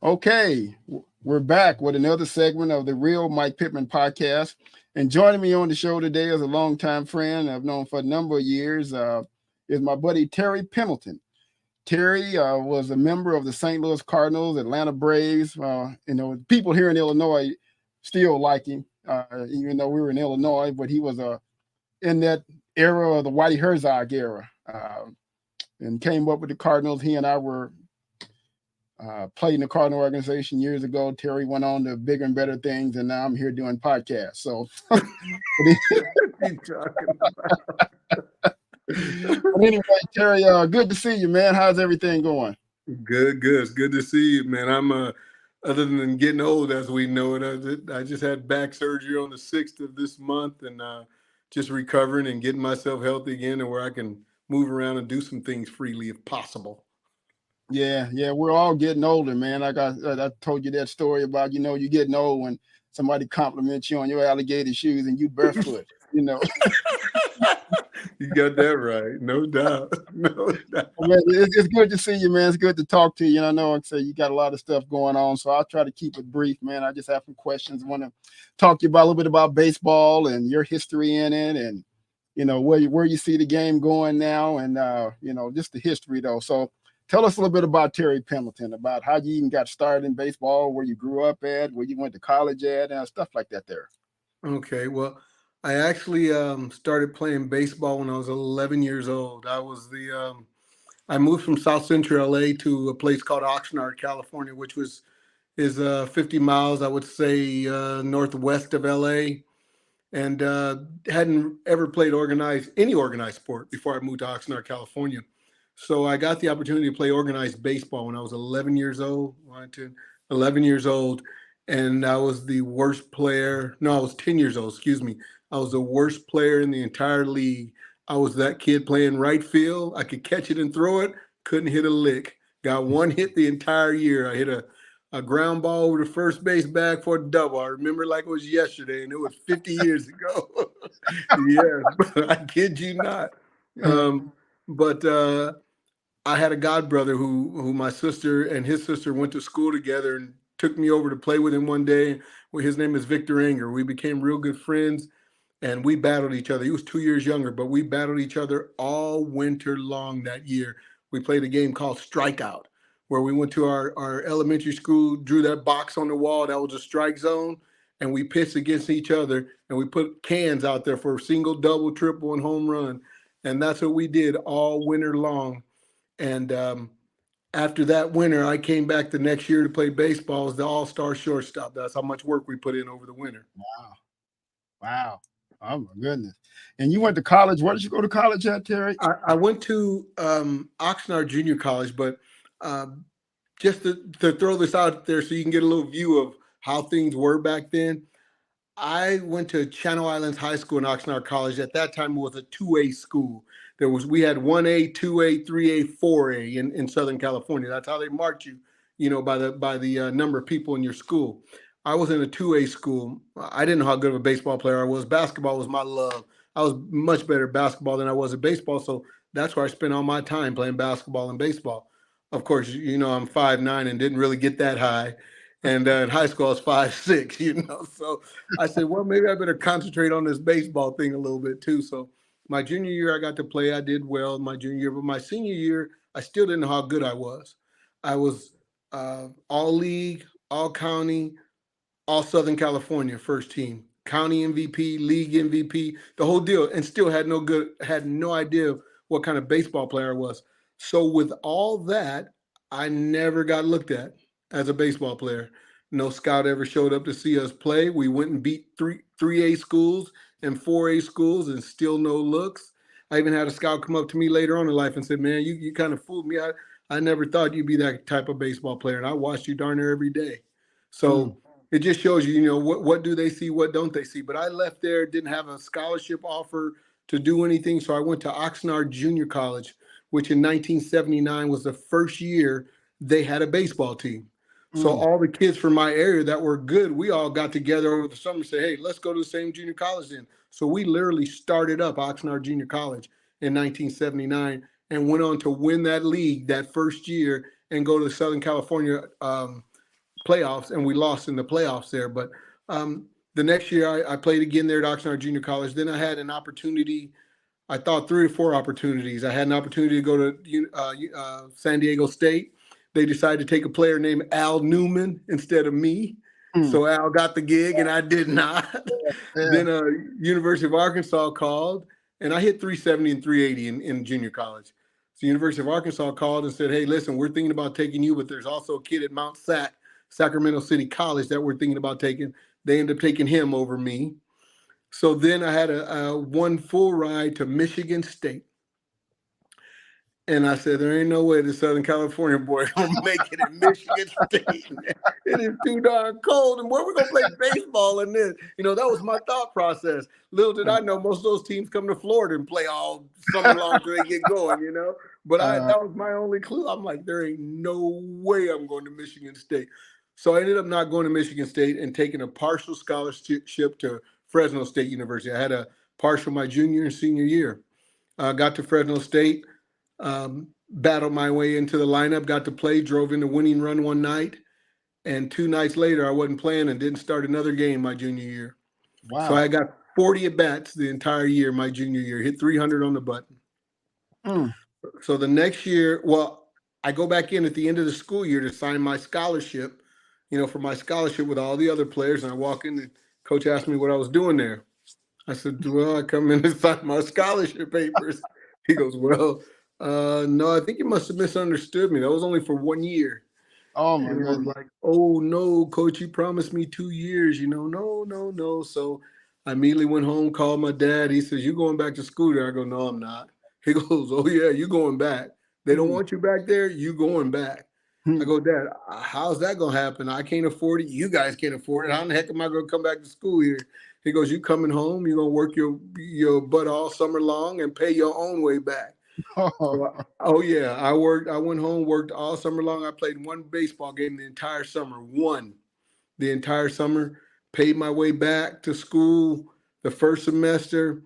Okay, we're back with another segment of the Real Mike Pittman Podcast. And joining me on the show today is a longtime friend I've known for a number of years, is my buddy Terry Pendleton. Terry was a member of the St. Louis Cardinals, Atlanta Braves. People here in Illinois still like him, even though we were in Illinois, but he was in that era of the Whitey Herzog era and came up with the Cardinals. He and I were played in the Cardinal organization years ago. Terry went on to bigger and better things, and now I'm here doing podcasts. So, but anyway, Terry, good to see you, man. How's everything going? Good. It's good to see you, man. I'm other than getting old as we know it, I just had back surgery on the 6th of this month, and just recovering and getting myself healthy again, and where I can move around and do some things freely if possible. Yeah, we're all getting older, man. I told you that story about, you getting old when somebody compliments you on your alligator shoes and you barefoot, You got that right. No doubt. Well, man, it's good to see you, man. It's good to talk to you. And I know you got a lot of stuff going on, so I'll try to keep it brief, man. I just have some questions. I want to talk to you about a little bit about baseball and your history in it, and where you see the game going now, and just the history though. So tell us a little bit about Terry Pendleton, about how you even got started in baseball, where you grew up at, where you went to college at, and stuff like that there. Okay, well, I actually started playing baseball when I was 11 years old. I moved from South Central LA to a place called Oxnard, California, which is 50 miles, I would say, northwest of LA, and hadn't ever played any organized sport before I moved to Oxnard, California. So I got the opportunity to play organized baseball when I was 11 years old. 11 years old, and I was the worst player. No, I was 10 years old. Excuse me. I was the worst player in the entire league. I was that kid playing right field. I could catch it and throw it. Couldn't hit a lick. Got one hit the entire year. I hit a ground ball over the first base bag for a double. I remember like it was yesterday, and it was 50 years ago. Yeah, I kid you not. But I had a godbrother who my sister and his sister went to school together and took me over to play with him one day. His name is Victor Anger. We became real good friends, and we battled each other. He was 2 years younger, but we battled each other all winter long that year. We played a game called Strikeout, where we went to our elementary school, drew that box on the wall. That was a strike zone, and we pitched against each other, and we put cans out there for single, double, triple, and home run. And that's what we did all winter long. And after that winter, I came back the next year to play baseball as the all-star shortstop. That's how much work we put in over the winter. Wow. Oh, my goodness. And you went to college. Where did you go to college at, Terry? I went to Oxnard Junior College, but just to throw this out there so you can get a little view of how things were back then, I went to Channel Islands High School in Oxnard College. At that time, it was a 2A school. We had 1A, 2A, 3A, 4A in Southern California. That's how they marked you, by the number of people in your school. I was in a 2A school. I didn't know how good of a baseball player I was. Basketball was my love. I was much better at basketball than I was at baseball. So that's where I spent all my time, playing basketball and baseball. Of course, I'm 5'9" and didn't really get that high. And in high school, I was 5'6", So I said, well, maybe I better concentrate on this baseball thing a little bit too. So my junior year, I got to play. I did well my junior year. But my senior year, I still didn't know how good I was. I was all league, all county, all Southern California first team, county MVP, league MVP, the whole deal, and still had no idea what kind of baseball player I was. So with all that, I never got looked at as a baseball player. No scout ever showed up to see us play. We went and beat 3A schools and 4A schools and still no looks. I even had a scout come up to me later on in life and said, man, you kind of fooled me. I never thought you'd be that type of baseball player. And I watched you darn near every day. So it just shows you, what do they see? What don't they see? But I left there, didn't have a scholarship offer to do anything. So I went to Oxnard Junior College, which in 1979 was the first year they had a baseball team. So all the kids from my area that were good, we all got together over the summer and said, hey, let's go to the same junior college then. So we literally started up Oxnard Junior College in 1979 and went on to win that league that first year and go to the Southern California playoffs, and we lost in the playoffs there. But the next year I played again there at Oxnard Junior College. Then I had an opportunity. I thought 3 or 4 opportunities. I had an opportunity to go to San Diego State. They decided to take a player named Al Newman instead of me. So Al got the gig and I did not. Then University of Arkansas called, and I hit 370 and 380 in junior college. So University of Arkansas called and said, hey, listen, we're thinking about taking you, but there's also a kid at Mount Sac, Sacramento City College, that we're thinking about taking. They ended up taking him over me. So then I had a 1 full ride to Michigan State. And I said, there ain't no way the Southern California boy gonna make it in Michigan State. It is too darn cold. And where we gonna play baseball in this? That was my thought process. Little did I know most of those teams come to Florida and play all summer long till they get going, But that was my only clue. I'm like, there ain't no way I'm going to Michigan State. So I ended up not going to Michigan State and taking a partial scholarship to Fresno State University. I had a partial my junior and senior year. Got to Fresno State. Battled my way into the lineup, got to play, drove in the winning run one night, and 2 nights later I wasn't playing and didn't start another game my junior year. Wow. So I got 40 at-bats the entire year, my junior year, hit 300 on the button. So the next year, I go back in at the end of the school year to sign my scholarship, for my scholarship with all the other players, and I walk in and coach asked me what I was doing there. I said, well, I come in and sign my scholarship papers. He goes, well, no, I think you must have misunderstood me. That was only for 1 year. Oh my God! I was like, oh no, coach, you promised me 2 years. No. So I immediately went home, called my dad. He says, you going back to school there? I go, no, I'm not. He goes, oh yeah, you going back. They don't want you back there. You going back. I go, Dad, how's that gonna happen? I can't afford it. You guys can't afford it. How in the heck am I gonna come back to school here? He goes, you coming home? You're gonna work your butt all summer long and pay your own way back. So, yeah, I went home, worked all summer long. I played 1 baseball game the entire summer, the entire summer, paid my way back to school the first semester,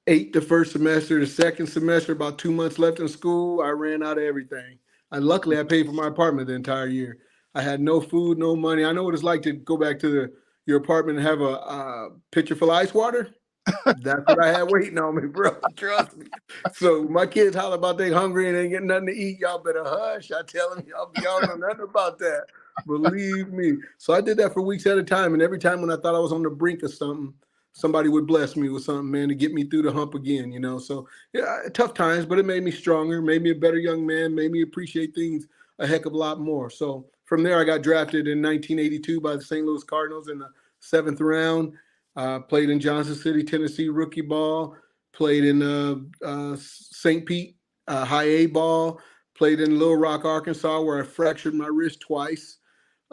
ate the first semester, the second semester, about 2 months left in school. I ran out of everything. Luckily, I paid for my apartment the entire year. I had no food, no money. I know what it's like to go back to your apartment and have a pitcher full of ice water. That's what I had waiting on me, bro. Trust me. So my kids holler about they hungry and ain't getting nothing to eat. Y'all better hush. I tell them y'all know nothing about that. Believe me. So I did that for weeks at a time. And every time when I thought I was on the brink of something, somebody would bless me with something, man, to get me through the hump again, So yeah, tough times, but it made me stronger, made me a better young man, made me appreciate things a heck of a lot more. So from there, I got drafted in 1982 by the St. Louis Cardinals in the 7th round. Played in Johnson City, Tennessee rookie ball, played in St. Pete high A ball, played in Little Rock, Arkansas, where I fractured my wrist twice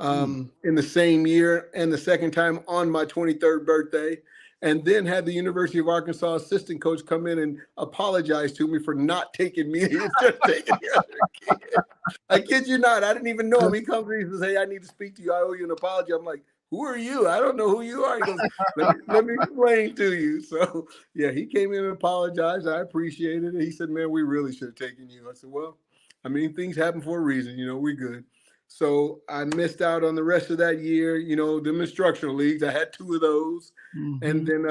in the same year, and the second time on my 23rd birthday, and then had the University of Arkansas assistant coach come in and apologize to me for not taking me instead of taking the other kid. I kid you not. I didn't even know him. He comes to me and says, hey, I need to speak to you. I owe you an apology. I'm like, who are you? I don't know who you are. He goes, let me explain to you. So, yeah, he came in and apologized. I appreciated it. He said, man, we really should have taken you. I said, well, I mean, things happen for a reason. We're good. So I missed out on the rest of that year, them instructional leagues. I had 2 of those. And then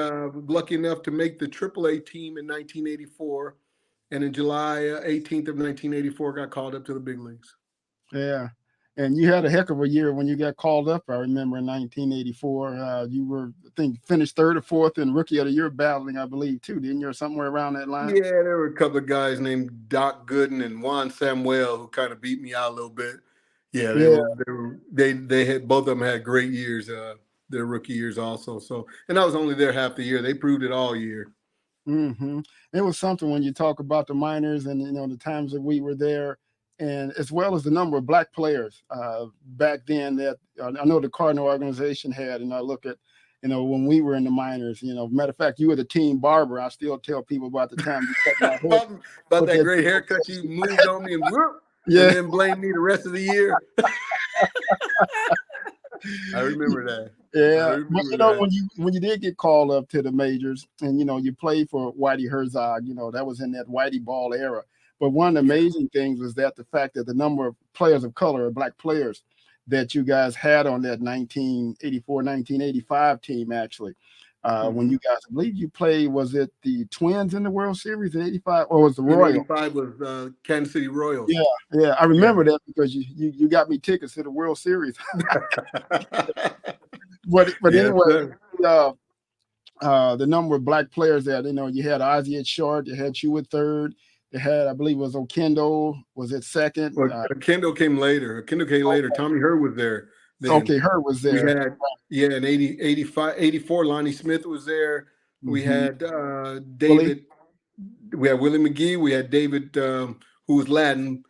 lucky enough to make the AAA team in 1984. And in July 18th of 1984, got called up to the big leagues. Yeah. And you had a heck of a year when you got called up. I remember in 1984, you were, I think, finished 3rd or 4th in Rookie of the Year battling, I believe, too, didn't you? Or somewhere around that line? Yeah, there were a couple of guys named Doc Gooden and Juan Samuel who kind of beat me out a little bit. Yeah, they had, both of them had great years, their rookie years also. So, and I was only there half the year. They proved it all year. It was something when you talk about the minors and, the times that we were there, and as well as the number of Black players back then that I know the Cardinal organization had, and I look at, when we were in the minors, matter of fact, you were the team barber. I still tell people about the time you cut my hair. about that great haircut you moved on me and then blame me the rest of the year. I remember that. Yeah, but when you did get called up to the majors, and you played for Whitey Herzog, that was in that Whitey ball era. But one of the Yeah. amazing things was that the fact that the number of players of color, or black players, that you guys had on that 1984, 1985 team, actually. When you guys, I believe you played, was it the Twins in the World Series in 85, or was the In Royals? '85 was Kansas City Royals. Yeah, yeah, I Yeah. remember that because you got me tickets to the World Series. But Yes, anyway, sir. the number of black players that you had Ozzie at short, you had you at third, you had, I believe it was Okendo was at second. Well, Kendall came later. Kendall came later. Tommy Hurt was there then. Okay, Hurt was We there. had, in 80, 85, 84, Lonnie Smith was there. We had David. We had Willie McGee. We had David, who was Latin,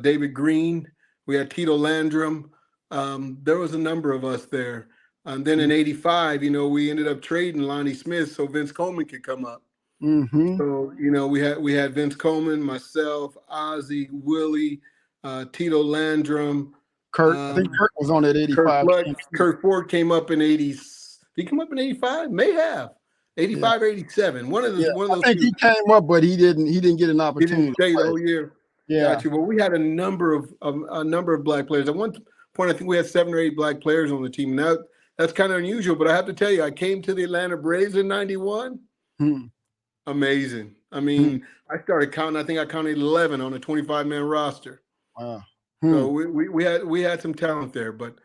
David Green. We had Tito Landrum. There was a number of us there. And then in 85, we ended up trading Lonnie Smith so Vince Coleman could come up. So, we had Vince Coleman, myself, Ozzie, Willie, Tito Landrum. Kurt, I think Kurt was on that 85. Kurt Ford came up in 80. Did he come up in 85? May have. 85 or 87. One of those. I think he came up, but he didn't get an opportunity. He didn't stay the whole year. Yeah. Gotcha. Well, we had a number of black players. At one point, I think we had 7 or 8 black players on the team. Now that's kind of unusual, but I have to tell you, I came to the Atlanta Braves in '91. Amazing. I mean, I started counting. I think I counted 11 on a 25-man roster. Wow. So we had some talent there, but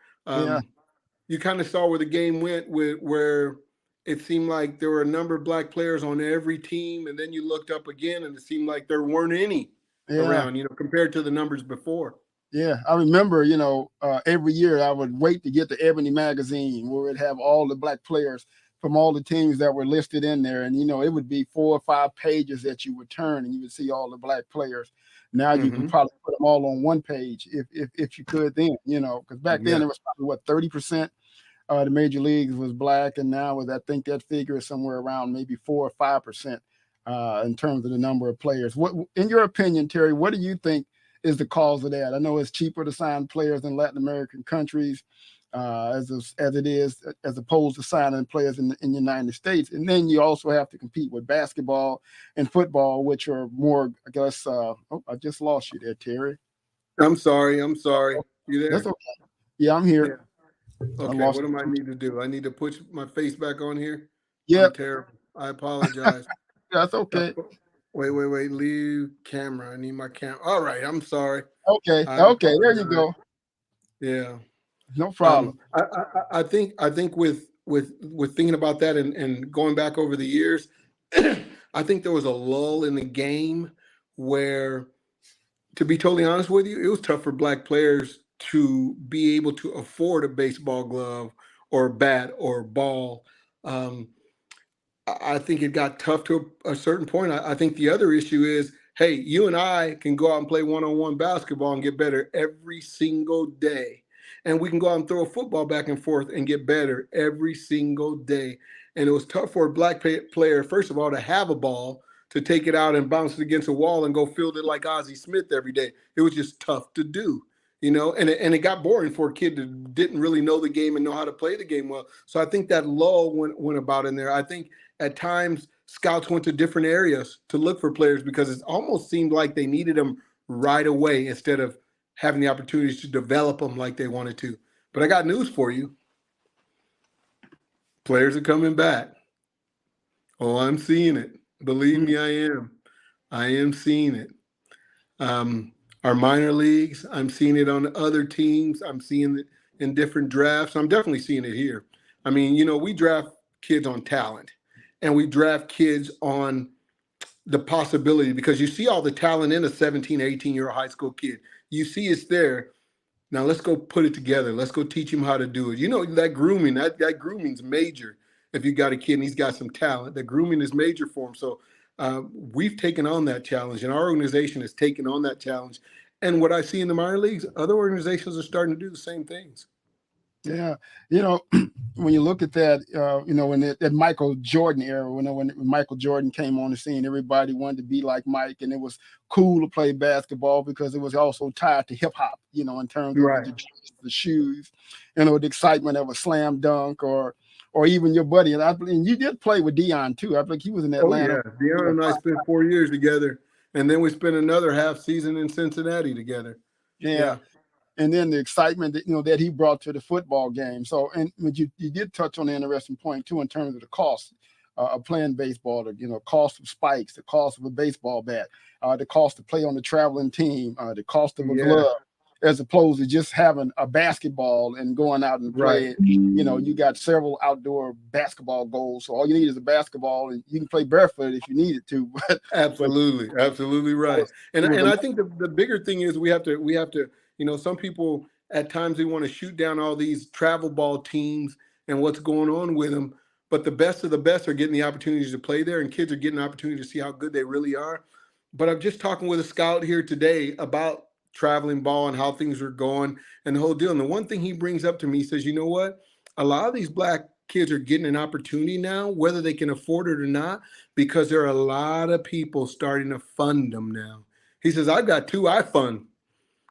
you kind of saw where the game went, where it seemed like there were a number of black players on every team, and then you looked up again, and it seemed like there weren't any around, compared to the numbers before. Yeah, I remember, every year I would wait to get the Ebony magazine where it'd have all the black players from all the teams that were listed in there. And, it would be 4 or 5 pages that you would turn and you would see all the black players. Now you can probably put them all on one page if you could then, because back then it was probably 30% the major leagues was black. And now I think that figure is somewhere around maybe 4 or 5% in terms of the number of players. What, in your opinion, Terry, what do you think is the cause of that? I know it's cheaper to sign players in Latin American countries as it is, as opposed to signing players in the United States. And then you also have to compete with basketball and football, which are more, I guess, I just lost you there, Terry. I'm sorry. You there? That's okay. Yeah, I'm here. Yeah. Okay, what do I need to do? I need to put my face back on here? Yeah. I'm terrible. I apologize. That's okay. Wait. Leave camera. I need my camera. All right. I'm sorry. Okay. There you go. Yeah. No problem. I think with thinking about that and going back over the years, I think there was a lull in the game where, to be totally honest with you, it was tough for black players to be able to afford a baseball glove or a bat or a ball. I think it got tough to a certain point. I think the other issue is, hey, you and I can go out and play one-on-one basketball and get better every single day. And we can go out and throw a football back and forth and get better every single day. And it was tough for a black player, first of all, to have a ball, to take it out and bounce it against a wall and go field it like Ozzie Smith every day. It was just tough to do, and it got boring for a kid that didn't really know the game and know how to play the game well. So I think that lull went about in there. I think at times scouts went to different areas to look for players because it almost seemed like they needed them right away instead of having the opportunities to develop them like they wanted to. But I got news for you. Players are coming back. Oh, I'm seeing it. Believe me, I am. I am seeing it. Our minor leagues, I'm seeing it on other teams. I'm seeing it in different drafts. I'm definitely seeing it here. I mean, we draft kids on talent, and we draft kids on the possibility because you see all the talent in a 17, 18-year-old high school kid. You see it's there. Now let's go put it together. Let's go teach him how to do it. That grooming, that grooming's major. If you got a kid and he's got some talent, the grooming is major for him. So we've taken on that challenge, and our organization has taken on that challenge. And what I see in the minor leagues, other organizations are starting to do the same things. Yeah. When you look at that, in that Michael Jordan era, when Michael Jordan came on the scene, everybody wanted to be like Mike, and it was cool to play basketball because it was also tied to hip hop, in terms of the shoes, the excitement of a slam dunk or even your buddy. And you did play with Dion too. I think he was in Atlanta. Oh, yeah. Dion and I spent 4 years together And then we spent another half season in Cincinnati together. Yeah. And then the excitement that, that he brought to the football game. So, and you did touch on an interesting point too, in terms of the cost of playing baseball, the, cost of spikes, the cost of a baseball bat, the cost to play on the traveling team, the cost of a glove, as opposed to just having a basketball and going out and play. Right. You got several outdoor basketball goals. So all you need is a basketball, and you can play barefoot if you needed to. Absolutely right. And I think the bigger thing is we have to, some people at times they want to shoot down all these travel ball teams and what's going on with them. But the best of the best are getting the opportunities to play there, and kids are getting the opportunity to see how good they really are. But I'm just talking with a scout here today about traveling ball and how things are going and the whole deal. And the one thing he brings up to me, he says, you know what? A lot of these black kids are getting an opportunity now, whether they can afford it or not, because there are a lot of people starting to fund them now. He says, I've got two I fund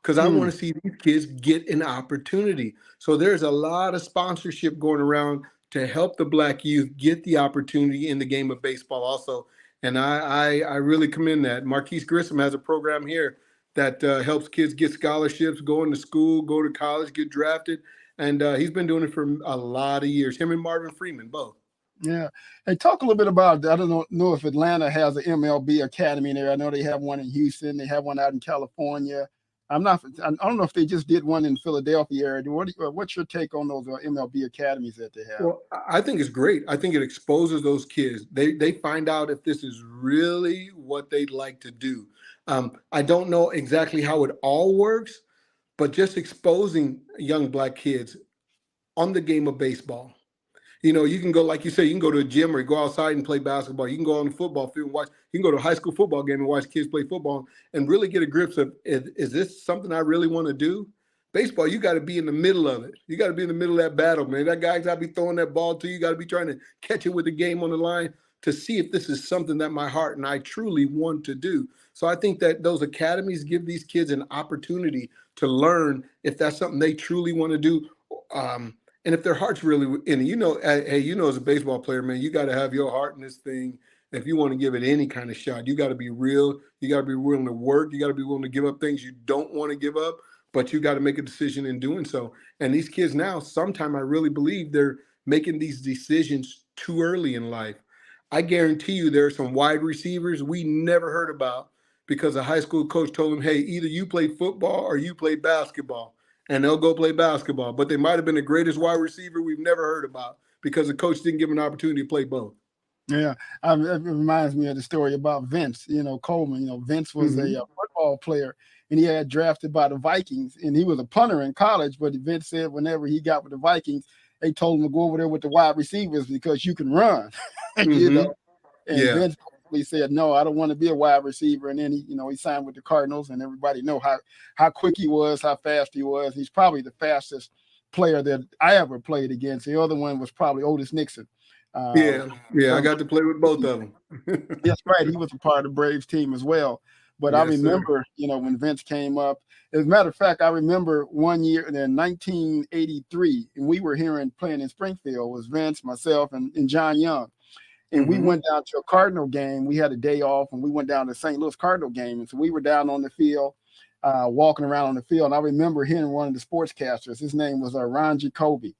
because I want to see these kids get an opportunity. So there's a lot of sponsorship going around to help the black youth get the opportunity in the game of baseball also. And I really commend that. Marquise Grissom has a program here that helps kids get scholarships, go into school, go to college, get drafted. And he's been doing it for a lot of years. Him and Marvin Freeman, both. Yeah. Hey, talk a little bit about, I don't know if Atlanta has an MLB academy there. I know they have one in Houston. They have one out in California. I don't know if they just did one in Philadelphia area. What's your take on those MLB academies that they have? Well, I think it's great. I think it exposes those kids. They find out if this is really what they'd like to do. I don't know exactly how it all works, but just exposing young black kids on the game of baseball. You can go, like you say, you can go to a gym or go outside and play basketball. You can go on the football field and watch. You can go to a high school football game and watch kids play football and really get a grip of, is this something I really want to do? Baseball, you got to be in the middle of it. You got to be in the middle of that battle, man. That guy's got to be throwing that ball to you. You got to be trying to catch it with the game on the line to see if this is something that my heart and I truly want to do. So I think that those academies give these kids an opportunity to learn if that's something they truly want to do. And if their heart's really in it, as a baseball player, man, you got to have your heart in this thing. If you want to give it any kind of shot, you got to be real. You got to be willing to work. You got to be willing to give up things you don't want to give up, but you got to make a decision in doing so. And these kids now, sometime I really believe they're making these decisions too early in life. I guarantee you there are some wide receivers we never heard about because a high school coach told them, hey, either you play football or you play basketball. And they'll go play basketball. But they might have been the greatest wide receiver we've never heard about because the coach didn't give them an opportunity to play both. Yeah, it reminds me of the story about Vince, Coleman. Vince was a football player, and he had drafted by the Vikings, and he was a punter in college. But Vince said whenever he got with the Vikings, they told him to go over there with the wide receivers because you can run, And Vince said, no, I don't want to be a wide receiver. And then he signed with the Cardinals, and everybody know how quick he was, how fast he was. He's probably the fastest player that I ever played against. The other one was probably Otis Nixon. I got to play with both of them. That's right. He was a part of the Braves team as well. But yes, I remember, when Vince came up. As a matter of fact, I remember one year in 1983, and we were playing in Springfield. It was Vince, myself, and John Young. And we went down to a Cardinal game. We had a day off, and we went down to the St. Louis Cardinal game. And so we were down on the field, walking around on the field. And I remember hearing one of the sportscasters. His name was Ron Jacoby.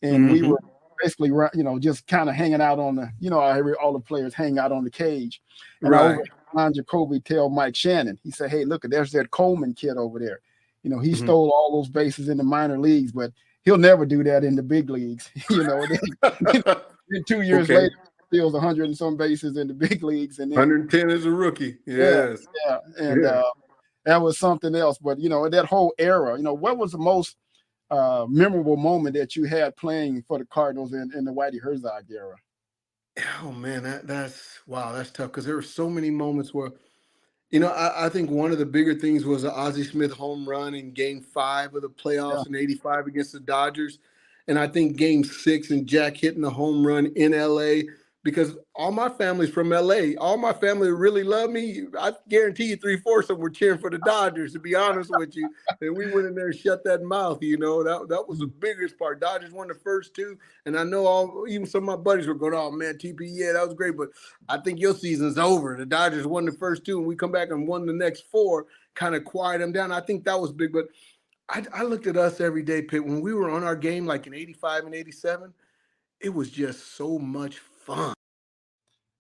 And we were basically, just kind of hanging out on the, I heard all the players hang out on the cage. And I overheard Ron Jacoby tell Mike Shannon, he said, hey, look, there's that Coleman kid over there. He stole all those bases in the minor leagues, but he'll never do that in the big leagues. Then 2 years later, steals 100 and some bases in the big leagues, and then 110 as a rookie. Yes. And that was something else. But that whole era, what was the most memorable moment that you had playing for the Cardinals in the Whitey Herzog era? Oh man, that's tough because there were so many moments where, I think one of the bigger things was the Ozzie Smith home run in Game 5 of the playoffs in '85 against the Dodgers, and I think Game 6 and Jack hitting the home run in LA. because all my family's from LA. All my family really love me. I guarantee you 3/4 of them were cheering for the Dodgers, to be honest with you. And we went in there and shut that mouth, That was the biggest part. Dodgers won the first two. And I know even some of my buddies were going, oh, man, TP, yeah, that was great. But I think your season's over. The Dodgers won the first two, and we come back and won the next four, kind of quiet them down. I think that was big. But I looked at us every day, Pitt. When we were on our game, like in 85 and 87, it was just so much fun.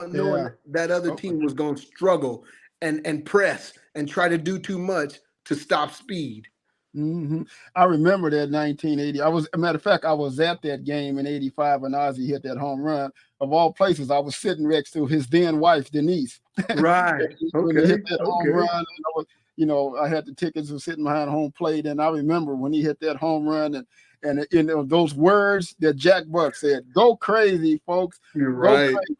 Knowing that other team was going to struggle and press and try to do too much to stop speed. Mm-hmm. I remember that 1980. Matter of fact, I was at that game in 85 when Ozzie hit that home run. Of all places, I was sitting next to his then wife, Denise. Right. When he hit that home run, I had the tickets and sitting behind home plate. And I remember when he hit that home run and those words that Jack Buck said, "Go crazy, folks." You're right. Crazy.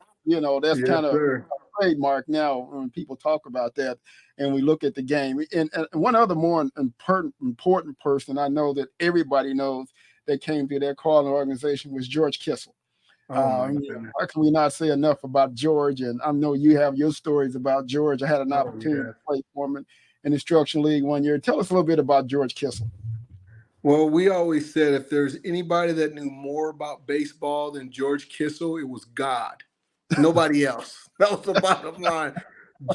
That's kind of a trademark now when people talk about that and we look at the game. And one other more important person I know that everybody knows that came to that Cardinals organization was George Kissel. How can we not say enough about George? And I know you have your stories about George. I had an opportunity to play for him in the Instruction League one year. Tell us a little bit about George Kissel. Well, we always said if there's anybody that knew more about baseball than George Kissel, it was God. Nobody else. That was the bottom line.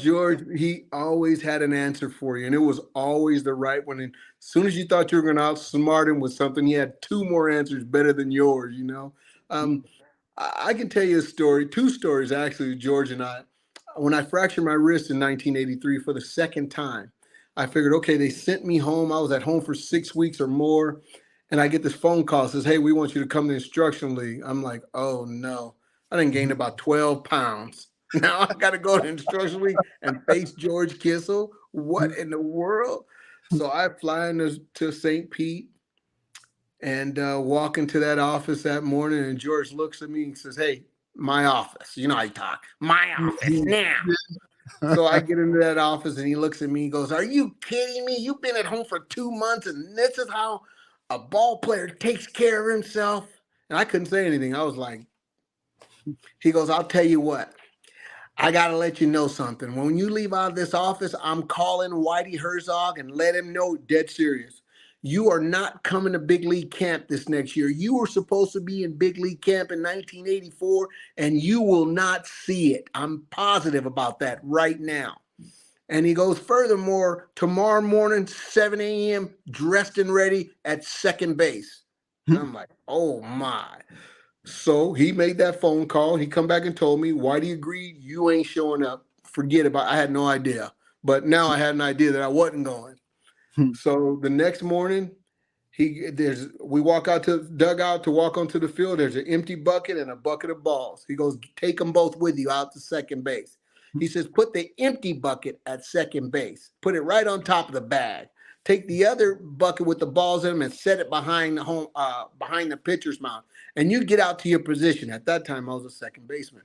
George, he always had an answer for you, and it was always the right one. And as soon as you thought you were going to outsmart him with something, he had two more answers better than yours, I can tell you a story, two stories actually, George and I. When I fractured my wrist in 1983 for the second time, I figured, okay, they sent me home. I was at home for 6 weeks or more, and I get this phone call, says, hey, we want you to come to the Instruction League. I'm like, oh, no. I done gained about 12 pounds. Now I got to go to Instruction League and face George Kissel. What in the world? So I fly to St. Pete and walk into that office that morning, and George looks at me and says, hey, my office. You know how I talk. My office now. So I get into that office, and he looks at me and goes, are you kidding me? You've been at home for 2 months, and this is how a ball player takes care of himself? And I couldn't say anything. I was like, he goes, I'll tell you what. I got to let you know something. When you leave out of this office, I'm calling Whitey Herzog and let him know, dead serious, you are not coming to big league camp this next year. You were supposed to be in big league camp in 1984, and you will not see it. I'm positive about that right now. And he goes, furthermore, tomorrow morning, 7 a.m., dressed and ready at second base. And I'm like, oh, my. So he made that phone call. He come back and told me, Whitey agreed, you ain't showing up. Forget about it. I had no idea. But now I had an idea that I wasn't going. So the next morning, we walk out to the dugout to walk onto the field. There's an empty bucket and a bucket of balls. He goes, take them both with you out to second base. He says, put the empty bucket at second base. Put it right on top of the bag. Take the other bucket with the balls in them and set it behind the pitcher's mound. And you get out to your position. At that time, I was a second baseman.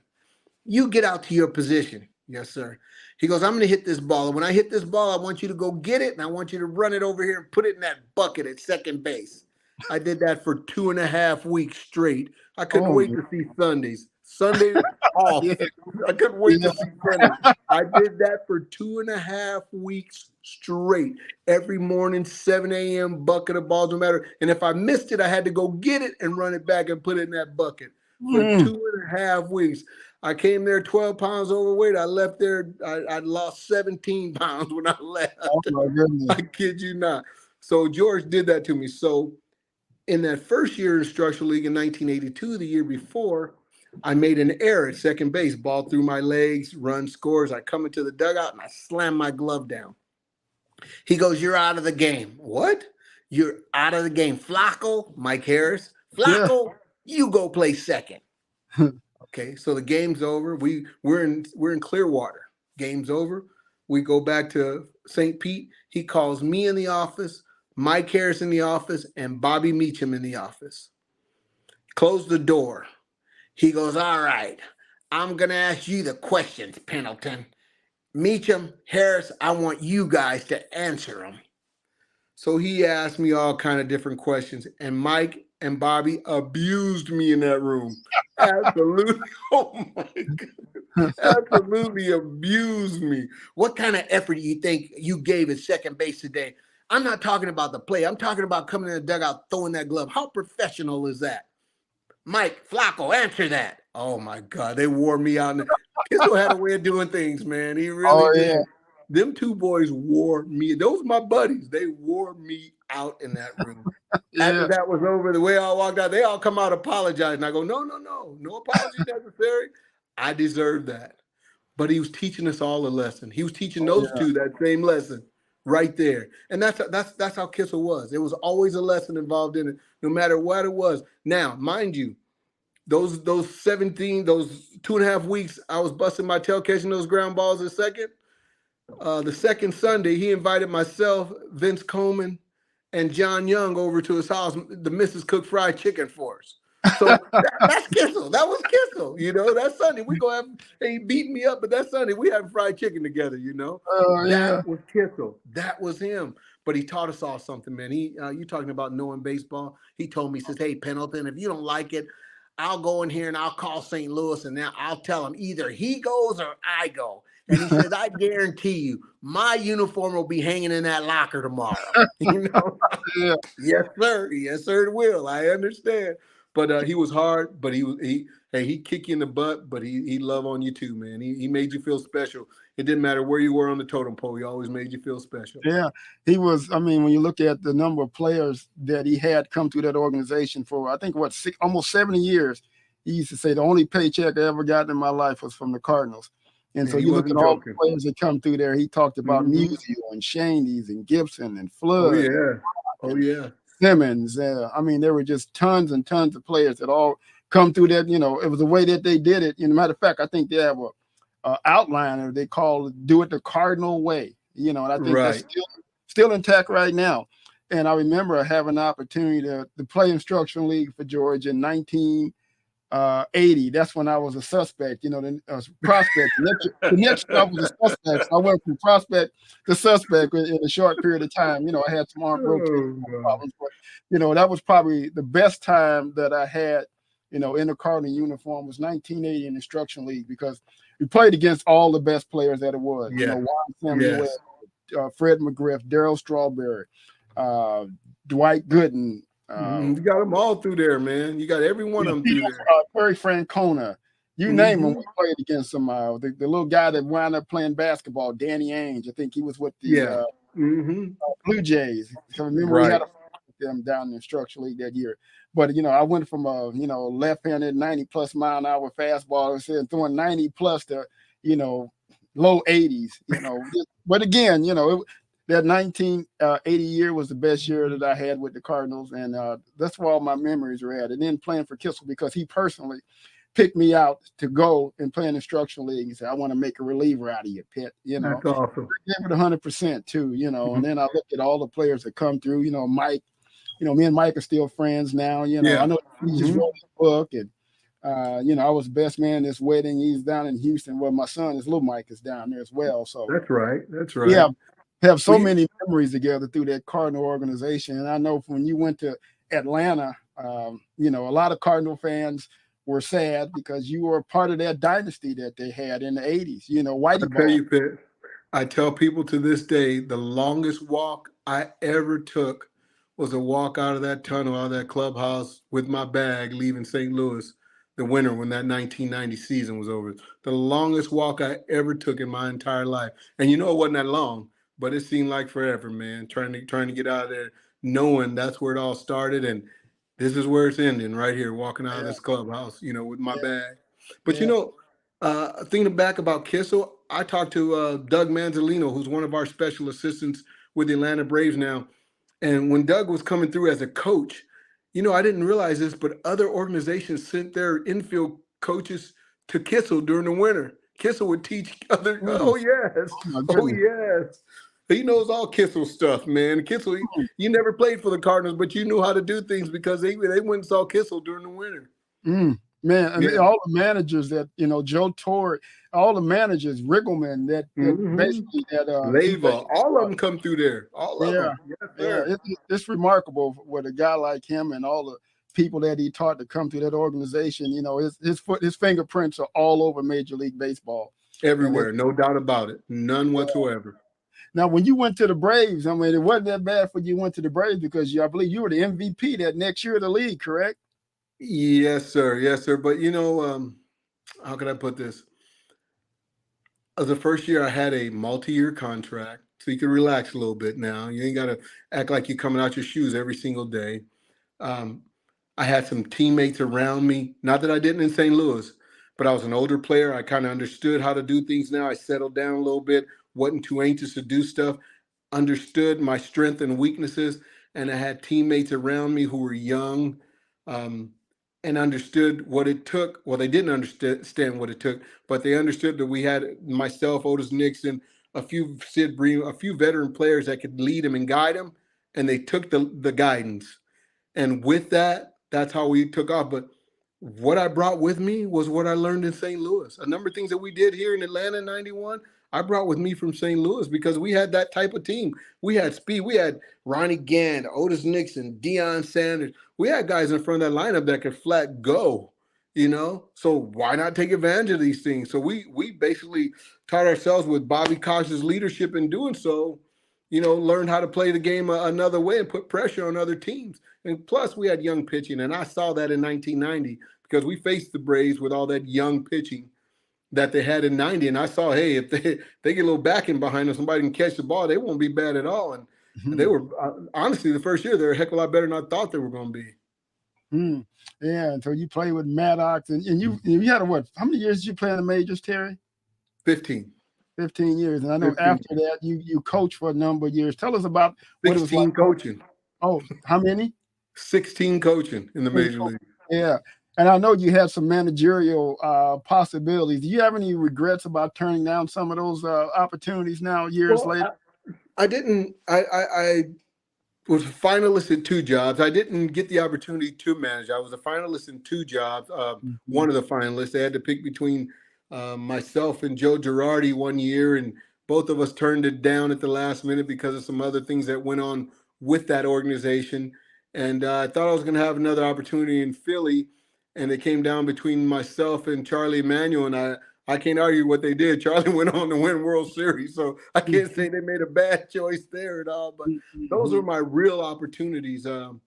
You get out to your position. Yes, sir. He goes, I'm going to hit this ball. And when I hit this ball, I want you to go get it, and I want you to run it over here and put it in that bucket at second base. I did that for 2.5 weeks straight. I couldn't wait to see Sundays. Sunday off. I couldn't wait to see Sundays. I did that for 2.5 weeks straight. Every morning, 7 a.m., bucket of balls, no matter. And if I missed it, I had to go get it and run it back and put it in that bucket for 2.5 weeks. I came there 12 pounds overweight. I left there. I lost 17 pounds when I left. Oh, my goodness. I kid you not. So George did that to me. So in that first year in Instruction League in 1982, the year before, I made an error at second base, ball through my legs, run scores. I come into the dugout and I slam my glove down. He goes, you're out of the game. What? You're out of the game. Flacco, Mike Harris. Flacco, you go play second. Okay, so the game's over. We're in Clearwater. Game's over. We go back to St. Pete. He calls me in the office, Mike Harris in the office, and Bobby Meacham in the office. Close the door. He goes, all right, I'm going to ask you the questions, Pendleton. Meacham, Harris, I want you guys to answer them. So he asked me all kind of different questions, and Mike and Bobby abused me in that room. Absolutely. Oh my goodness. Absolutely abused me. What kind of effort do you think you gave at second base today? I'm not talking about the play. I'm talking about coming in the dugout, throwing that glove. How professional is that? Mike Flacco, answer that. Oh my God, they wore me out. Kissel had a way of doing things, man. He really Oh did. yeah. Them two boys wore me. Those are my buddies. They wore me out in that room. After Yeah. that was over, the way I walked out, they all come out apologizing. I go, no apology necessary. I deserve that. But he was teaching us all a lesson. He was teaching Oh those yeah. two that same lesson right there. And that's how Kissel was. There was always a lesson involved in it, no matter what it was. Now, mind you, those 2.5 weeks, I was busting my tail catching those ground balls a second. The second Sunday, he invited myself, Vince Coleman, and John Young over to his house. The missus cooked fried chicken for us. So that's Kissel. That was Kissel. That Sunday we go have. He beat me up, but that Sunday we having fried chicken together. Oh yeah. That was Kissel. That was him. But he taught us all something, man. You talking about knowing baseball? He told me, he says, "Hey Pendleton, if you don't like it, I'll go in here and I'll call St. Louis and now I'll tell him either he goes or I go." And he says, "I guarantee you, my uniform will be hanging in that locker tomorrow." Yeah. Yes, sir. Yes, sir. It will. I understand. But he was hard. But he kick you in the butt. But he love on you too, man. He made you feel special. It didn't matter where you were on the totem pole. He always made you feel special. Yeah, he was. I mean, when you look at the number of players that he had come through that organization for, I think almost 70 years, he used to say the only paycheck I ever got in my life was from the Cardinals. And so you look at all the players that come through there. He talked about Musial and Shaney's and Gibson and Flood. Oh yeah. Simmons. I mean, there were just tons and tons of players that all come through that. It was the way that they did it. Matter of fact, I think they have a outliner they call it, do it the Cardinal way. And I think that's still intact right now. And I remember having the opportunity to play instructional league for Georgia in 1980. That's when I was a suspect, the prospect. The next year I was a suspect. So I went from prospect to suspect in a short period of time. I had some arm rotation problems, but that was probably the best time that I had, in a Cardinal uniform was 1980 in instruction league, because we played against all the best players that it was. Juan Samuel, Fred McGriff, Darryl Strawberry, Dwight Gooden. You got them all through there, man. You got every one of them through there. Perry Francona. You name them, we played against them. The little guy that wound up playing basketball, Danny Ainge. I think he was with the Blue Jays. So remember, we had them down in the instruction league that year. But I went from a left-handed 90+ mile an hour fastball, and throwing 90+ to low 80s. But again, that 1980 year was the best year that I had with the Cardinals, and that's where all my memories are at. And then playing for Kissel, because he personally picked me out to go and play in the instructional league. He said, "I want to make a reliever out of you, Pitt." That's awesome. I gave it 100% too. And then I look at all the players that come through. Mike. Me and Mike are still friends now. I know he just wrote his book, and I was best man at this wedding. He's down in Houston. Well, my son, little Mike, is down there as well. So that's right. Yeah, have so many memories together through that Cardinal organization. And I know when you went to Atlanta, a lot of Cardinal fans were sad because you were a part of that dynasty that they had in the 80s. Whitey I'll tell you, Pitt, I tell people to this day, the longest walk I ever took was a walk out of that tunnel, out of that clubhouse with my bag, leaving St. Louis the winter when that 1990 season was over. The longest walk I ever took in my entire life. And it wasn't that long, but it seemed like forever, man, trying to get out of there, knowing that's where it all started. And this is where it's ending right here, walking out of this clubhouse, with my bag. But, thinking back about Kissel, I talked to Doug Manzolino, who's one of our special assistants with the Atlanta Braves now. And when Doug was coming through as a coach, I didn't realize this, but other organizations sent their infield coaches to Kissel during the winter. Kissel would teach other. Oh yes. He knows all Kissel stuff, man. Kissel, you never played for the Cardinals, but you knew how to do things because they went and saw Kissel during the winter. Man, and Yeah. all the managers that, Joe Torre, all the managers, Riggleman, that Hmm. basically that he Leva, basically all of them come through there. All of yeah, them. Yes, yeah. sir. It's remarkable with a guy like him and all the people that he taught to come through that organization. His fingerprints are all over Major League Baseball. And Everywhere, no doubt about it. None whatsoever. now, when you went to the Braves, I mean, it wasn't that bad for you went to the Braves because I believe you were the MVP that next year of the league, correct? Yes, sir. Yes, sir. But how can I put this? The first year I had a multi-year contract, so you can relax a little bit now. You ain't got to act like you're coming out your shoes every single day. Um, I had some teammates around me. Not that I didn't in St. Louis, but I was an older player. I kind of understood how to do things now. I settled down a little bit, wasn't too anxious to do stuff, understood my strengths and weaknesses, and I had teammates around me who were young. Um, and understood what it took. Well, they didn't understand what it took, but they understood that we had myself, Otis Nixon, a few Sid Bream, a few veteran players that could lead them and guide them, and they took the guidance. And with that, that's how we took off. But what I brought with me was what I learned in St. Louis. A number of things that we did here in Atlanta in 91, I brought with me from St. Louis because we had that type of team. We had speed. We had Ronnie Gann, Otis Nixon, Deion Sanders. We had guys in front of that lineup that could flat go, So why not take advantage of these things? So we basically taught ourselves with Bobby Cox's leadership in doing so, learned how to play the game another way and put pressure on other teams. And plus, we had young pitching, and I saw that in 1990 because we faced the Braves with all that young pitching that they had in 90. And I saw, hey, if they get a little backing behind them, somebody can catch the ball, they won't be bad at all. And they were, honestly, the first year, they're a heck of a lot better than I thought they were going to be. Yeah, and so you play with Maddox, and you had how many years did you play in the majors, Terry? 15. 15 years. And I know 15. after that, you coached for a number of years. Tell us about what it was 16 like. coaching. Oh, how many? 16 coaching in the major league. Yeah. And I know you had some managerial possibilities. Do you have any regrets about turning down some of those opportunities now, years later? I didn't. I was a finalist in 2 jobs. I didn't get the opportunity to manage. I was a finalist in 2 jobs. One of the finalists, they had to pick between myself and Joe Girardi one year, and both of us turned it down at the last minute because of some other things that went on with that organization. And I thought I was going to have another opportunity in Philly, and it came down between myself and Charlie Emanuel, and I can't argue what they did. Charlie went on to win World Series, so I can't say they made a bad choice there at all. But those are my real opportunities to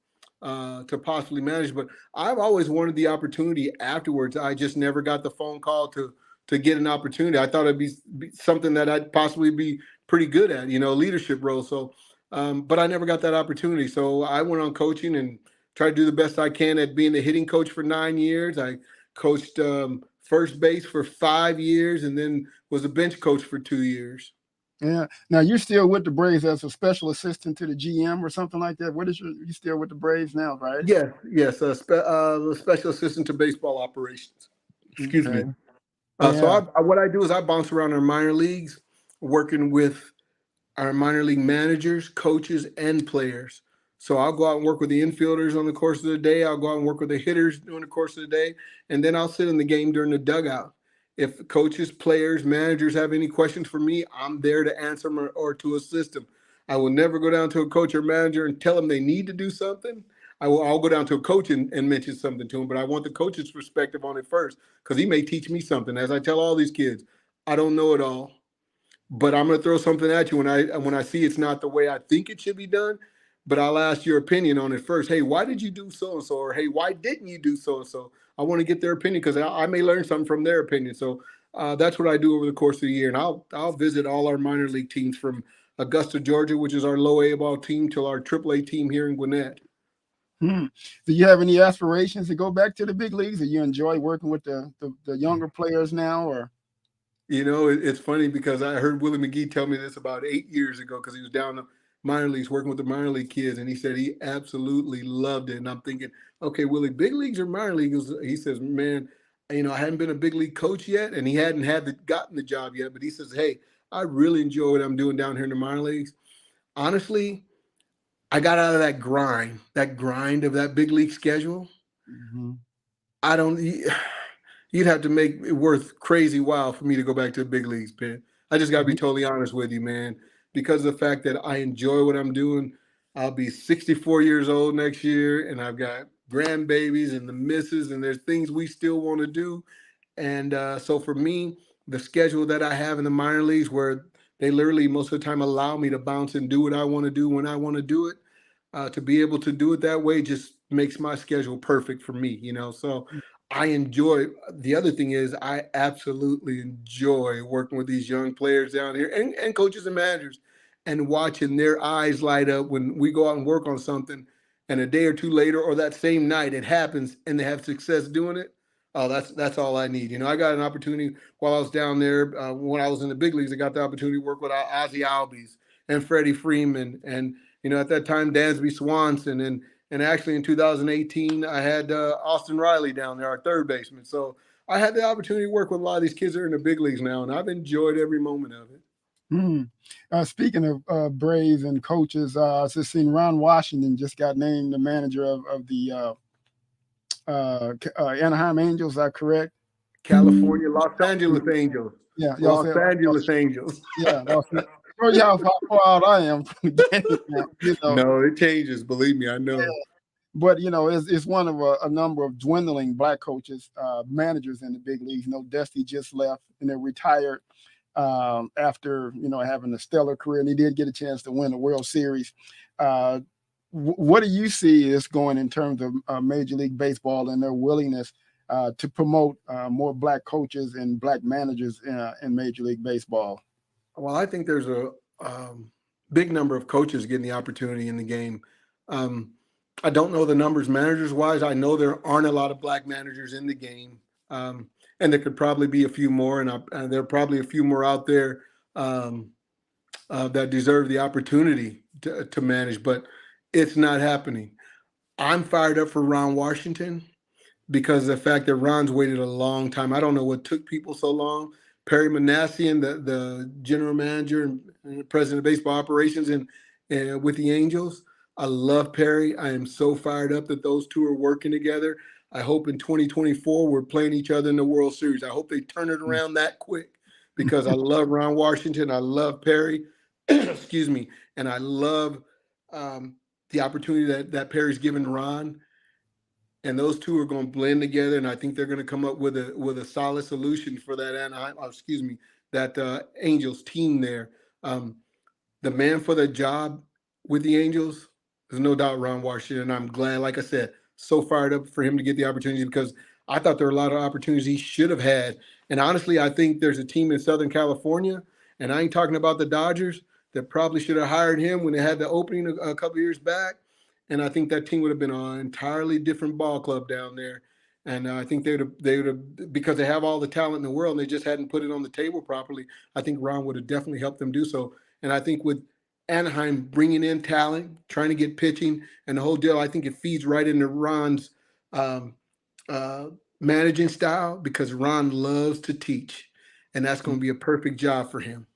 possibly manage. But I've always wanted the opportunity afterwards. I just never got the phone call to get an opportunity. I thought it'd be something that I'd possibly be pretty good at, leadership role. So, but I never got that opportunity. So I went on coaching and tried to do the best I can at being the hitting coach for 9 years. I coached first base for 5 years, and then was a bench coach for 2 years. Yeah. Now you're still with the Braves as a special assistant to the GM or something like that. You still with the Braves now, right? Yes. The special assistant to baseball operations. Excuse me. So what I do is I bounce around our minor leagues, working with our minor league managers, coaches, and players. So I'll go out and work with the infielders on the course of the day. I'll go out and work with the hitters during the course of the day. And then I'll sit in the game during the dugout. If coaches, players, managers have any questions for me, I'm there to answer them or to assist them. I will never go down to a coach or manager and tell them they need to do something. I'll go down to a coach and mention something to him, but I want the coach's perspective on it first because he may teach me something. As I tell all these kids, I don't know it all, but I'm going to throw something at you when I see it's not the way I think it should be done. But I'll ask your opinion on it first. Hey, why did you do so-and-so? Or, hey, why didn't you do so-and-so? I want to get their opinion because I may learn something from their opinion. So that's what I do over the course of the year. And I'll visit all our minor league teams from Augusta, Georgia, which is our low A ball team, to our AAA team here in Gwinnett. Do you have any aspirations to go back to the big leagues? Or you enjoy working with the younger players now? Or it's funny because I heard Willie McGee tell me this about 8 years ago because he was down the minor leagues working with the minor league kids, and he said he absolutely loved it. And I'm thinking, okay, Willie, big leagues or minor leagues? He says, man, I hadn't been a big league coach yet, and he hadn't gotten the job yet. But he says, hey, I really enjoy what I'm doing down here in the minor leagues. Honestly, I got out of that grind of that big league schedule. I don't. You'd have to make it worth crazy wow for me to go back to the big leagues, Penn. I just got to be totally honest with you, man. Because of the fact that I enjoy what I'm doing, I'll be 64 years old next year, and I've got grandbabies and the missus, and there's things we still want to do. And so for me, the schedule that I have in the minor leagues, where they literally most of the time allow me to bounce and do what I want to do when I want to do it, to be able to do it that way just makes my schedule perfect for me, you know. So I enjoy. The other thing is I absolutely enjoy working with these young players down here and coaches and managers and watching their eyes light up when we go out and work on something and a day or two later or that same night it happens and they have success doing it. Oh, that's all I need. You know, I got an opportunity while I was down there when I was in the big leagues. I got the opportunity to work with Ozzie Albies and Freddie Freeman and, you know, at that time Dansby Swanson and actually in 2018 I had Austin Riley down there, our third baseman. So I had the opportunity to work with a lot of these kids that are in the big leagues now, and I've enjoyed every moment of it. Speaking of Braves and coaches, I just seen Ron Washington just got named the manager of the Anaheim Angels. Is that correct? California, Los Angeles Angels. Yeah, Los Angeles Angels. Yeah, show you how far out I am from the game now, you know. No, it changes. Believe me, I know. Yeah. But you know, it's one of a number of dwindling black coaches, managers in the big leagues. You know, Dusty just left and they retired after, you know, having a stellar career, and he did get a chance to win the World Series. What do you see is going in terms of Major League Baseball and their willingness to promote more black coaches and black managers in Major League Baseball? Well, I think there's a big number of coaches getting the opportunity in the game. I don't know the numbers managers-wise. I know there aren't a lot of black managers in the game. And there could probably be a few more, and there are probably a few more out there that deserve the opportunity to manage, but it's not happening. I'm fired up for Ron Washington because of the fact that Ron's waited a long time. I don't know what took people so long. Perry Manassian, the general manager and president of baseball operations with the Angels. I love Perry. I am so fired up that those two are working together. I hope in 2024 we're playing each other in the World Series. I hope they turn it around that quick because I love Ron Washington. I love Perry. Excuse me. And I love the opportunity that Perry's given Ron. And those two are going to blend together, and I think they're going to come up with a solid solution for that Angels team there. The man for the job with the Angels is no doubt Ron Washington. I'm glad, like I said, so fired up for him to get the opportunity because I thought there were a lot of opportunities he should have had. And honestly, I think there's a team in Southern California, and I ain't talking about the Dodgers, that probably should have hired him when they had the opening a couple of years back. And I think that team would have been an entirely different ball club down there. And I think they would have, because they have all the talent in the world and they just hadn't put it on the table properly, I think Ron would have definitely helped them do so. And I think with Anaheim bringing in talent, trying to get pitching, and the whole deal, I think it feeds right into Ron's managing style because Ron loves to teach. And that's going to be a perfect job for him.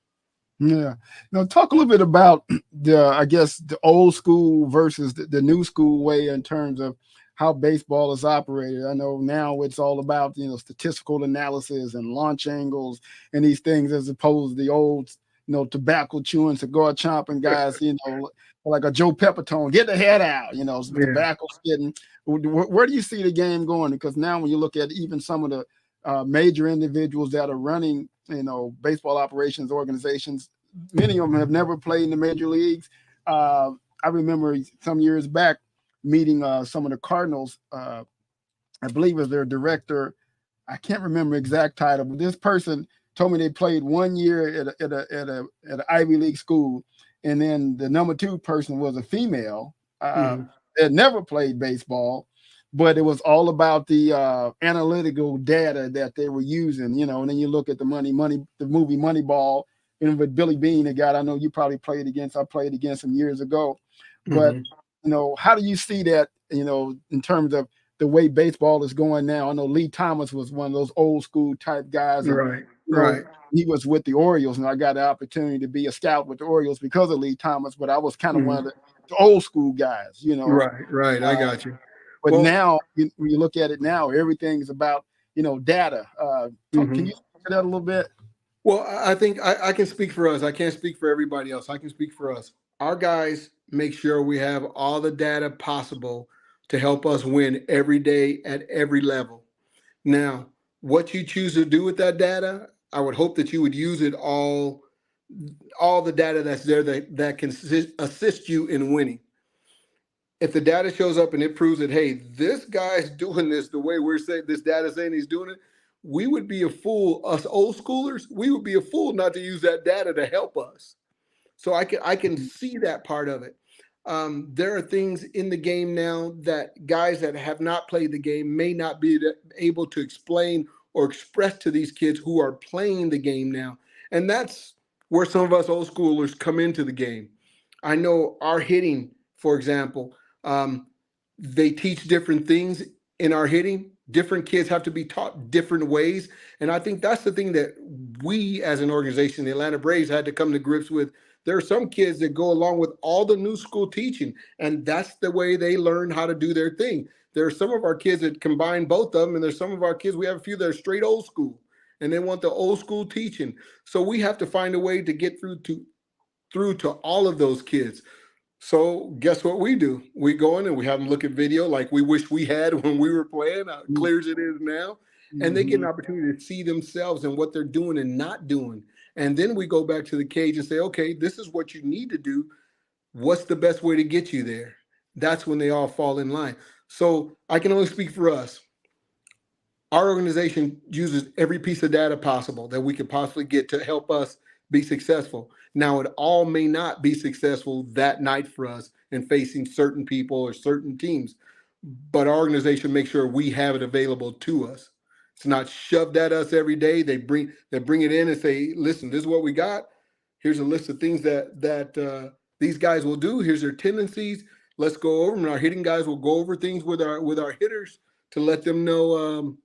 Yeah. Now talk a little bit about the old school versus the new school way in terms of how baseball is operated. I know now it's all about, you know, statistical analysis and launch angles and these things as opposed to the old, you know, tobacco chewing, cigar chomping guys, you know, like a Joe Pepitone, get the head out, you know, tobacco spitting. Where do you see the game going? Because now when you look at even some of the major individuals that are running, you know, baseball operations organizations, many of them have never played in the major leagues. I remember some years back meeting some of the Cardinals. I believe as their director, I can't remember exact title, but this person told me they played 1 year at an Ivy League school, and then the number two person was a female that never played baseball. But it was all about the analytical data that they were using, you know. And then you look at the movie Moneyball, you know, with Billy Beane, a guy I know you probably played against. I played against him years ago. But, you know, how do you see that, you know, in terms of the way baseball is going now? I know Lee Thomas was one of those old school type guys. Right. He was with the Orioles, and I got the opportunity to be a scout with the Orioles because of Lee Thomas. But I was kind of one of the old school guys, you know. Right. I got you. But now, when you look at it now, everything is about, data. Can you speak to that a little bit? Well, I think I can speak for us. I can't speak for everybody else. I can speak for us. Our guys make sure we have all the data possible to help us win every day at every level. Now, what you choose to do with that data, I would hope that you would use it all the data that's there that can assist you in winning. If the data shows up and it proves that, hey, this guy's doing this the way we're saying, this data saying he's doing it, we would be a fool, us old schoolers, we would be a fool not to use that data to help us. So I can see that part of it. There are things in the game now that guys that have not played the game may not be able to explain or express to these kids who are playing the game now. And that's where some of us old schoolers come into the game. I know our hitting, for example, they teach different things in our hitting. Different kids have to be taught different ways. And I think that's the thing that we as an organization, the Atlanta Braves, had to come to grips with. There are some kids that go along with all the new school teaching, and that's the way they learn how to do their thing. There are some of our kids that combine both of them, and there's some of our kids, we have a few that are straight old school, and they want the old school teaching. So we have to find a way to get through to all of those kids. So guess what we do? We go in and we have them look at video like we wish we had when we were playing, clear as it is now. And they get an opportunity to see themselves and what they're doing and not doing. And then we go back to the cage and say, okay, this is what you need to do. What's the best way to get you there? That's when they all fall in line. So I can only speak for us. Our organization uses every piece of data possible that we could possibly get to help us be successful. Now, it all may not be successful that night for us in facing certain people or certain teams, but our organization makes sure we have it available to us. It's not shoved at us every day. They bring it in and say, listen, this is what we got. Here's a list of things that these guys will do. Here's their tendencies. Let's go over them. And our hitting guys will go over things with our hitters to let them know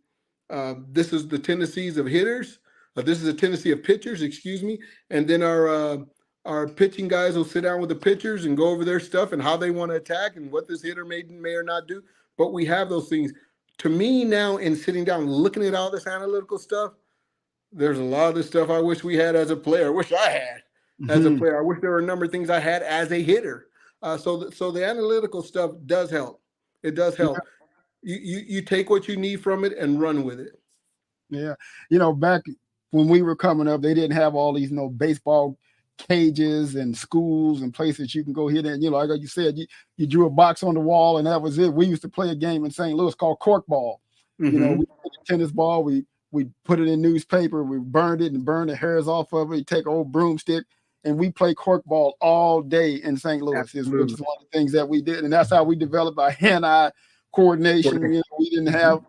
this is the tendencies of hitters. This is a tendency of pitchers, and then our pitching guys will sit down with the pitchers and go over their stuff and how they want to attack and what this hitter may or not do. But we have those things. To me now, in sitting down looking at all this analytical stuff, there's a lot of this stuff I wish we had as a player. I wish I had as a player. I wish there were a number of things I had as a hitter. So the analytical stuff does help. It does help. You take what you need from it and run with it. Yeah, back when we were coming up, they didn't have all these, baseball cages and schools and places you can go hit in. Like you said, you drew a box on the wall and that was it. We used to play a game in St. Louis called corkball. We played a tennis ball. We put it in newspaper. We burned it and burned the hairs off of it. You take an old broomstick and we play corkball all day in St. Louis, which is one of the things that we did. And that's how we developed our hand-eye coordination. We didn't have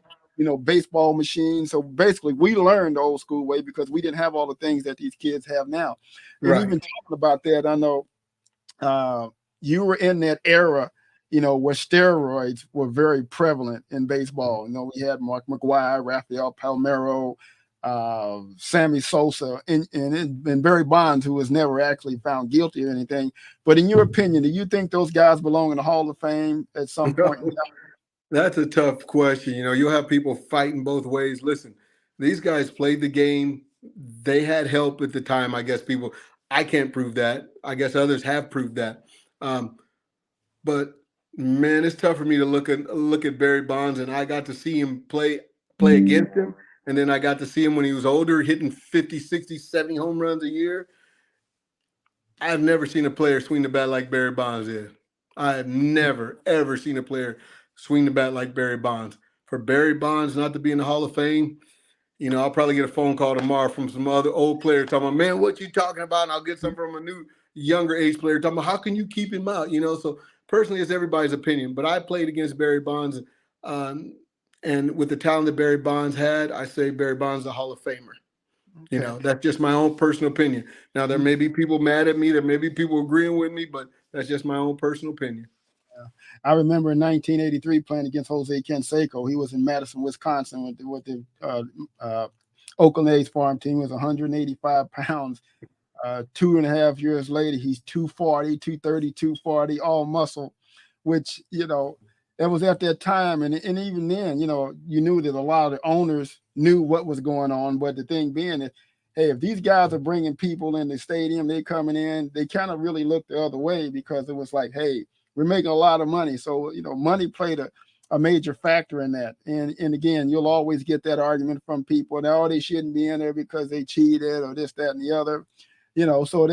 baseball machines. So basically we learned the old school way because we didn't have all the things that these kids have now. And even talking about that, I know you were in that era, where steroids were very prevalent in baseball. We had Mark McGwire, Rafael Palmeiro, Sammy Sosa, and Barry Bonds, who was never actually found guilty or anything. But in your opinion, do you think those guys belong in the Hall of Fame at some point? That's a tough question. You'll have people fighting both ways. Listen, these guys played the game. They had help at the time. I guess I can't prove that. I guess others have proved that. But man, it's tough for me to look at Barry Bonds, and I got to see him play against him. And then I got to see him when he was older, hitting 50, 60, 70 home runs a year. I've never seen a player swing the bat like Barry Bonds did. I have never, ever seen a player swing the bat like Barry Bonds. For Barry Bonds not to be in the Hall of Fame, I'll probably get a phone call tomorrow from some other old player talking about, man, what you talking about? And I'll get some from a new, younger age player talking about, how can you keep him out? So personally, it's everybody's opinion. But I played against Barry Bonds, and with the talent that Barry Bonds had, I say Barry Bonds is a Hall of Famer. Okay. That's just my own personal opinion. Now, there may be people mad at me. There may be people agreeing with me, but that's just my own personal opinion. I remember in 1983 playing against Jose Canseco. He was in Madison, Wisconsin with the Oakland A's farm team. He was 185 pounds. 2.5 years later, he's 240, 230, 240, all muscle, which, it was at that time, and even then, you knew that a lot of the owners knew what was going on. But the thing being that, hey, if these guys are bringing people in the stadium, they coming in, they kind of really looked the other way because it was like, hey, we're making a lot of money. So, money played a major factor in that. And again, you'll always get that argument from people that, oh, they shouldn't be in there because they cheated or this, that, and the other. So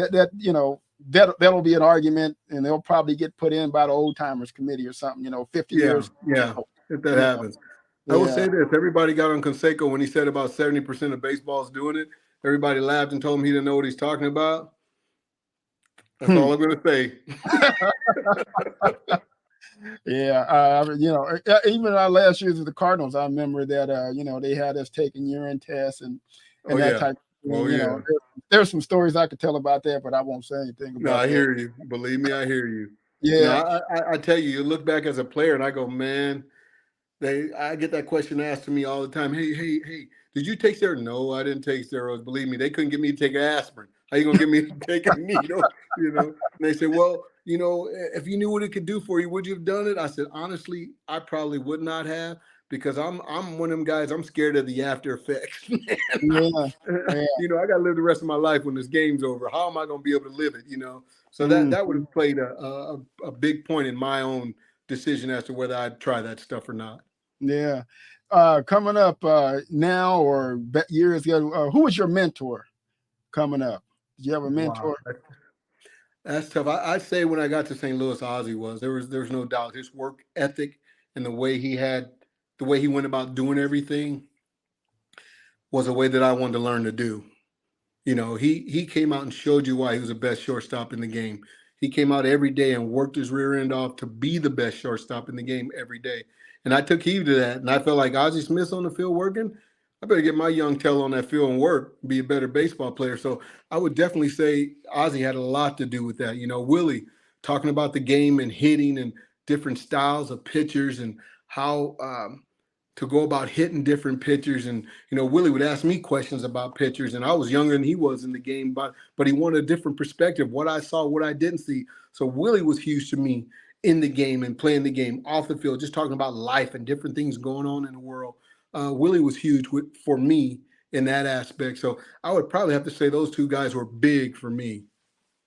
that'll be an argument, and they'll probably get put in by the old timers committee or something, 50 Yeah, years. yeah. If that Yeah, happens, I will say yeah. this: everybody got on Conseco when he said about 70% of baseball is doing it. Everybody laughed and told him he didn't know what he's talking about. That's all I'm going to say. Yeah, even our last years with the Cardinals, I remember that they had us taking urine tests and Oh that yeah. type of thing. Oh yeah. There's some stories I could tell about that, but I won't say anything No, about I that. hear you. Believe me, I hear you. No, Yeah. I tell you, you look back as a player, and I go, man. I get that question asked to me all the time. Hey, did you take steroids? No, I didn't take steroids. Believe me, they couldn't get me to take aspirin. How you gonna get me to take a needle? And they said, well, if you knew what it could do for you, would you have done it? I said, honestly, I probably would not have, because I'm one of them guys. I'm scared of the after effects. Yeah. I got to live the rest of my life when this game's over. How am I gonna be able to live it? So that would have played a big point in my own decision as to whether I'd try that stuff or not. Yeah. Coming up now or years ago, who was your mentor coming up? Did you have a mentor? Wow, that's tough. I'd say when I got to St. Louis, Ozzie was. There was no doubt. His work ethic and the way he went about doing everything was a way that I wanted to learn to do. He came out and showed you why he was the best shortstop in the game. He came out every day and worked his rear end off to be the best shortstop in the game every day. And I took heed to that. And I felt like Ozzie Smith's on the field working. I better get my young tail on that field and work, be a better baseball player. So I would definitely say Ozzie had a lot to do with that. Willie talking about the game and hitting and different styles of pitchers and how to go about hitting different pitchers. And, Willie would ask me questions about pitchers, and I was younger than he was in the game, but he wanted a different perspective, what I saw, what I didn't see. So Willie was huge to me in the game and playing the game off the field, just talking about life and different things going on in the world. Willie was huge for me in that aspect. So I would probably have to say those two guys were big for me.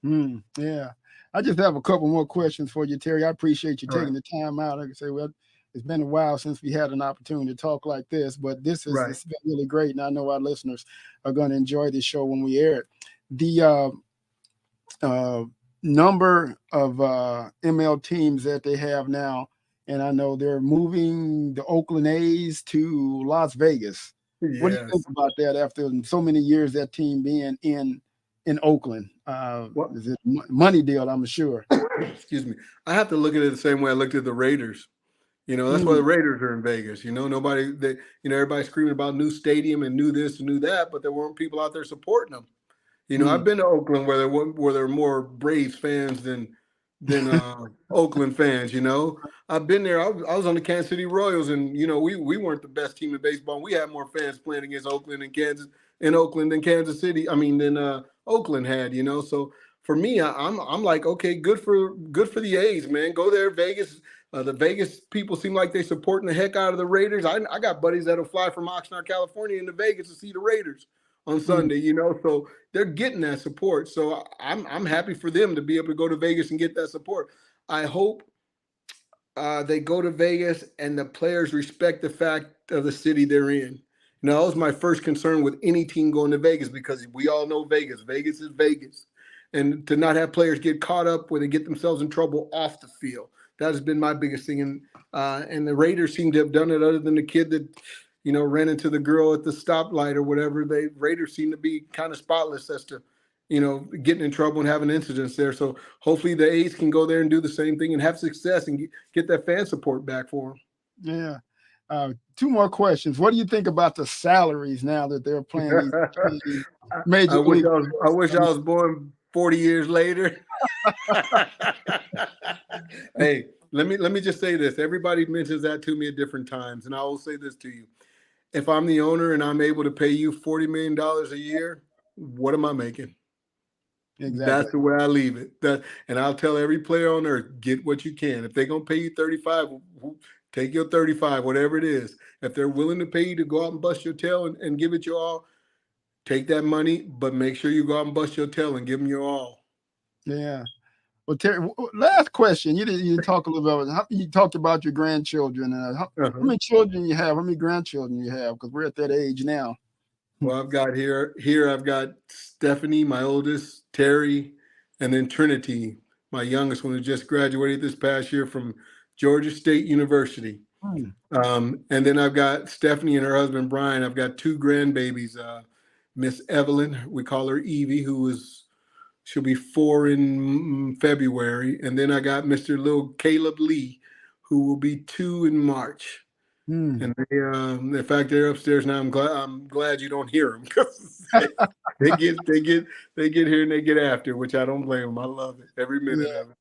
Yeah. I just have a couple more questions for you, Terry. I appreciate you taking the time out. Like I say, well, it's been a while since we had an opportunity to talk like this, but it's been really great. And I know our listeners are going to enjoy this show when we air it. The number of ML teams that they have now, and I know they're moving the Oakland A's to Las Vegas. Yes. What do you think about that after so many years that team being in Oakland? Is it a money deal, I'm sure? Excuse me. I have to look at it the same way I looked at the Raiders. That's why the Raiders are in Vegas. Everybody's screaming about new stadium and new this and new that, but there weren't people out there supporting them. I've been to Oakland where there are more Braves fans than Oakland fans. I've been there. I was on the Kansas City Royals, and we weren't the best team in baseball. We had more fans playing against Oakland than Kansas City. Than Oakland had. So for me, I'm like, okay, good for the A's, man. Go there, Vegas. The Vegas people seem like they're supporting the heck out of the Raiders. I got buddies that'll fly from Oxnard, California into Vegas to see the Raiders on Sunday, so they're getting that support. So I'm happy for them to be able to go to Vegas and get that support. I hope they go to Vegas and the players respect the fact of the city they're in. That was my first concern with any team going to Vegas, because we all know Vegas. Vegas is Vegas. And to not have players get caught up when they get themselves in trouble off the field. That has been my biggest thing. And the Raiders seem to have done it, other than the kid that, ran into the girl at the stoplight or whatever. Raiders seem to be kind of spotless as to, getting in trouble and having incidents there. So hopefully the A's can go there and do the same thing and have success and get that fan support back for them. Yeah. Two more questions. What do you think about the salaries now that they're playing these major league? I wish I was born 40 years later. Hey, let me just say this. Everybody mentions that to me at different times, and I will say this to you. If I'm the owner and I'm able to pay you $40 million a year, what am I making? Exactly. That's the way I leave it. And I'll tell every player on earth, get what you can. If they're gonna pay you 35, take your 35, whatever it is. If they're willing to pay you to go out and bust your tail and give it your all, take that money, but make sure you go out and bust your tail and give them your all. Yeah. Well, Terry, last question. You talk a little bit. You talked about your grandchildren. How many children you have? How many grandchildren you have? Because we're at that age now. Well, I've got here. I've got Stephanie, my oldest, Terry, and then Trinity, my youngest one, who just graduated this past year from Georgia State University. And then I've got Stephanie and her husband Brian. I've got two grandbabies. Miss Evelyn, we call her Evie, she'll be 4 in February, and then I got Mr. Little Caleb Lee, who will be 2 in March. And they, in fact, they're upstairs now. I'm glad you don't hear them because they get here and they get after, which I don't blame them. I love it every minute of it.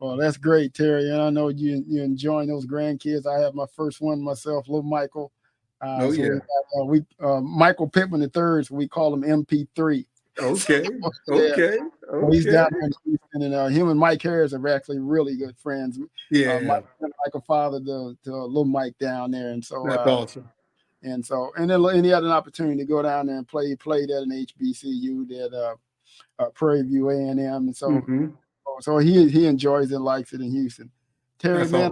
Well, that's great, Terry. And I know you're enjoying those grandkids. I have my first one myself, little Michael. We Michael Pittman III, so we call him MP3. Okay. He's down there in Houston, and him and Mike Harris are actually really good friends. Michael father to little Mike down there, and so that's awesome. And then he had an opportunity to go down there and play. He played at an HBCU, at Prairie View A&M, and so he enjoys it, likes it in Houston. Terry, I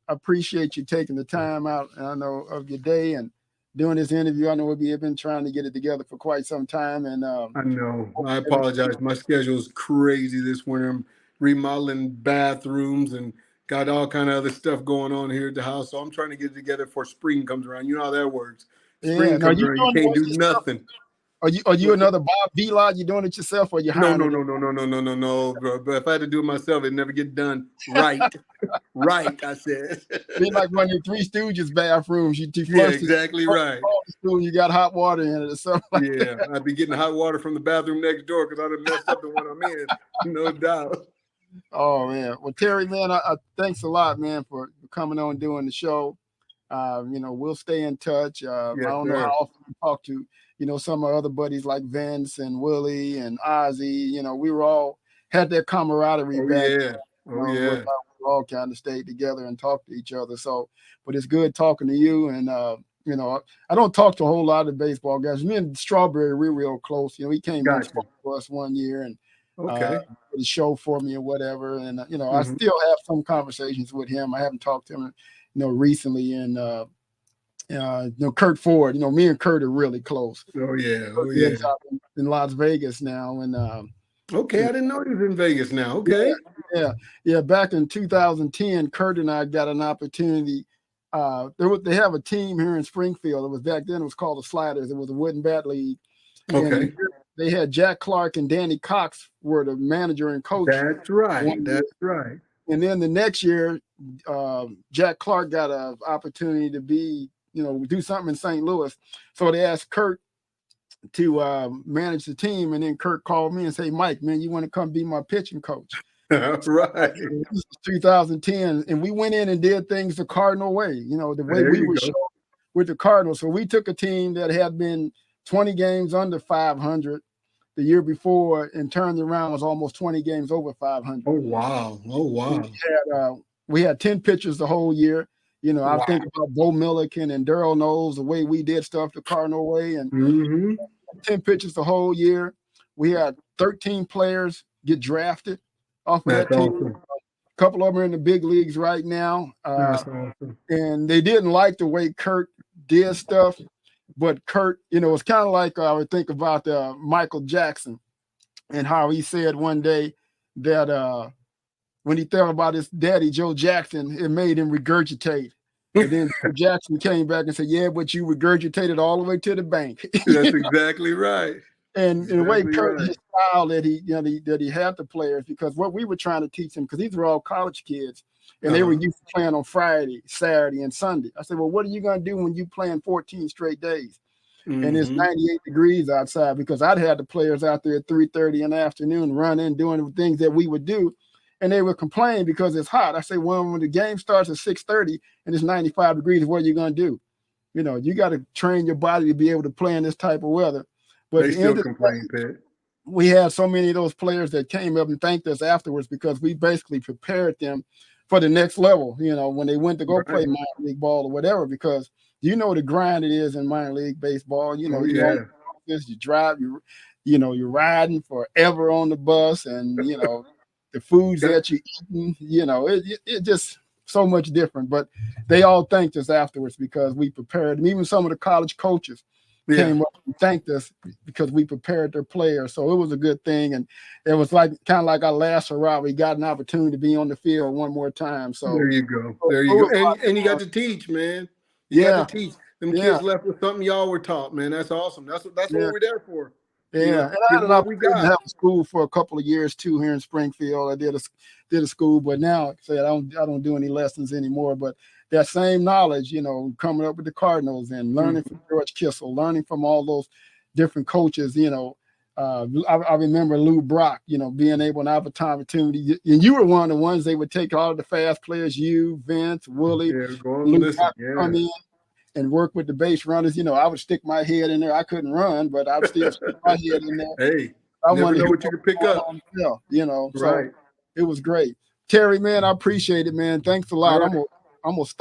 appreciate you taking the time out, I know, of your day and doing this interview. I know we've been trying to get it together for quite some time. And I know. I apologize. My schedule is crazy this winter. I'm remodeling bathrooms and got all kind of other stuff going on here at the house. So I'm trying to get it together before spring comes around. You know how that works. Spring comes around, you can't do nothing. Are you another Bob Vila? You doing it yourself, or you hiring? No, bro. But if I had to do it myself, it'd never get done right. Right, I said. Be like one of your Three Stooges bathrooms. Exactly right. You got hot water in it or something. I'd be getting hot water from the bathroom next door because I'd have messed up the one I'm in. No doubt. Oh man, well Terry, man, I thanks a lot, man, for coming on and doing the show. We'll stay in touch. I don't know how often you talk to. Some of our other buddies like Vince and Willie and Ozzy, we were all had that camaraderie back. We all kind of stayed together and talked to each other. So, but it's good talking to you. And, I don't talk to a whole lot of baseball guys. Me and Strawberry, we're real close. He came and spoke to us one year and did a show for me or whatever. And, I still have some conversations with him. I haven't talked to him, recently. And, Kurt Ford, me and Kurt are really close. In Las Vegas now. And I didn't know he was in Vegas now. Okay. Yeah. Back in 2010, Kurt and I got an opportunity. They have a team here in Springfield. It was back then. It was called the Sliders. It was a wooden bat league. And they had Jack Clark and Danny Cox were the manager and coach. That's right. And then the next year, Jack Clark got an opportunity to be, do something in St. Louis. So they asked Kurt to manage the team. And then Kurt called me and said, Mike, man, you want to come be my pitching coach? Right. This was 2010. And we went in and did things the Cardinal way, the way we were shown with the Cardinals. So we took a team that had been 20 games under 500 the year before and turned around, was almost 20 games over 500. Oh, wow. We had 10 pitchers the whole year. I think about Bo Milliken and Darryl Knowles, the way we did stuff the Cardinal way, and 10 pitchers the whole year. We had 13 players get drafted off of that team. Awesome. A couple of them are in the big leagues right now. That's awesome. And they didn't like the way Kurt did stuff, but Kurt, it's kind of like I would think about Michael Jackson and how he said one day that when he thought about his daddy, Joe Jackson, it made him regurgitate. And then Jackson came back and said, yeah, but you regurgitated all the way to the bank. That's exactly right. And the way Kurt, his style that he had the players, because what we were trying to teach him, because these were all college kids, and they were used to playing on Friday, Saturday, and Sunday. I said, well, what are you going to do when you playing 14 straight days? And it's 98 degrees outside, because I'd had the players out there at 3:30 in the afternoon running, doing the things that we would do. And they would complain because it's hot. I say, well, when the game starts at 6:30 and it's 95 degrees, what are you going to do? You got to train your body to be able to play in this type of weather. But they still complain, Pitt. we had so many of those players that came up and thanked us afterwards because we basically prepared them for the next level, when they went to go play minor league ball or whatever, because the grind it is in minor league baseball. You're on the office, you drive, you're riding forever on the bus, and the foods that you're eating, it just so much different. But they all thanked us afterwards because we prepared them. Even some of the college coaches came up and thanked us because we prepared their players. So it was a good thing. And it was kind of like our last hurrah. We got an opportunity to be on the field one more time. So there you go. There you go. And you got to teach, man. You got to teach. Them kids left with something y'all were taught, man. That's awesome. That's what we're there for. Yeah. And I had an opportunity to have a school for a couple of years too here in Springfield. I did a school, but now I don't do any lessons anymore. But that same knowledge, coming up with the Cardinals and learning from George Kissel, learning from all those different coaches, I remember Lou Brock, being able to have an opportunity. And you were one of the ones they would take all the fast players, you, Vince, Willie, Lou Brock come in and work with the base runners. I would stick my head in there. I couldn't run, but I would still stick my head in there. Hey, I never know what you could pick up. So it was great. Terry, man, I appreciate it, man. Thanks a lot. I'm gonna stop.